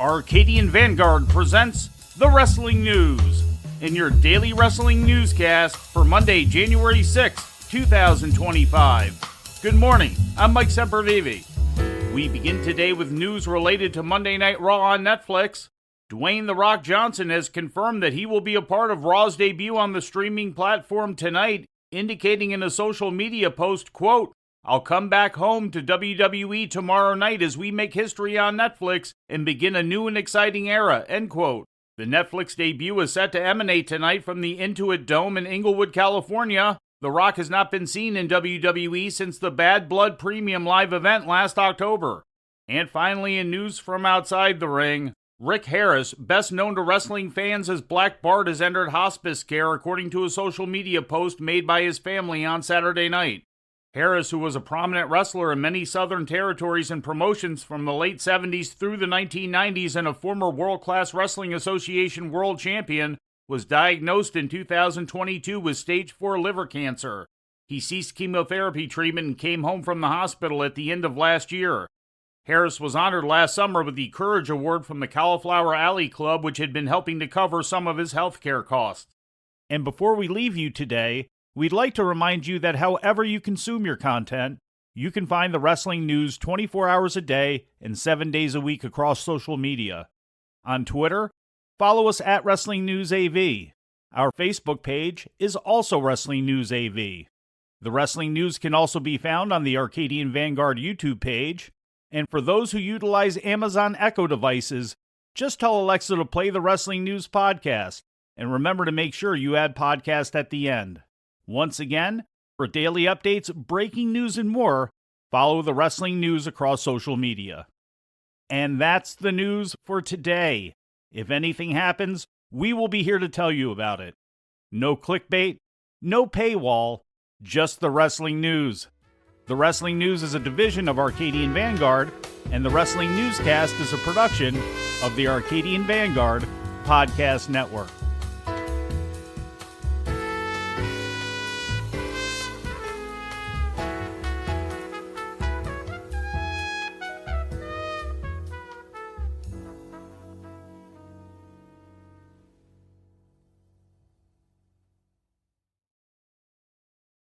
Arcadian Vanguard presents the Wrestling News in your daily wrestling newscast for Monday, January 6, 2025. Good morning, I'm Mike Sempervive. We begin today with news related to Monday Night Raw on Netflix. Dwayne "The Rock" Johnson has confirmed that he will be a part of Raw's debut on the streaming platform tonight, indicating in a social media post, quote, "I'll come back home to WWE tomorrow night as we make history on Netflix and begin a new and exciting era," end quote. The Netflix debut is set to emanate tonight from the Intuit Dome in Inglewood, California. The Rock has not been seen in WWE since the Bad Blood Premium live event last October. And finally, in news from outside the ring, Rick Harris, best known to wrestling fans as Black Bart, has entered hospice care according to a social media post made by his family on Saturday night. Harris, who was a prominent wrestler in many Southern territories and promotions from the late 70s through the 1990s and a former World Class Wrestling Association world champion, was diagnosed in 2022 with stage 4 liver cancer. He ceased chemotherapy treatment and came home from the hospital at the end of last year. Harris was honored last summer with the Courage Award from the Cauliflower Alley Club, which had been helping to cover some of his health care costs. And before we leave you today, we'd like to remind you that however you consume your content, you can find the wrestling news 24 hours a day and 7 days a week across social media. On Twitter, follow us at Wrestling News AV. Our Facebook page is also Wrestling News AV. The Wrestling News can also be found on the Arcadian Vanguard YouTube page. And for those who utilize Amazon Echo devices, just tell Alexa to play the Wrestling News podcast. And remember to make sure you add podcast at the end. Once again, for daily updates, breaking news, and more, follow the Wrestling News across social media. And that's the news for today. If anything happens, we will be here to tell you about it. No clickbait, no paywall, just the Wrestling News. The Wrestling News is a division of Arcadian Vanguard, and the Wrestling Newscast is a production of the Arcadian Vanguard Podcast Network.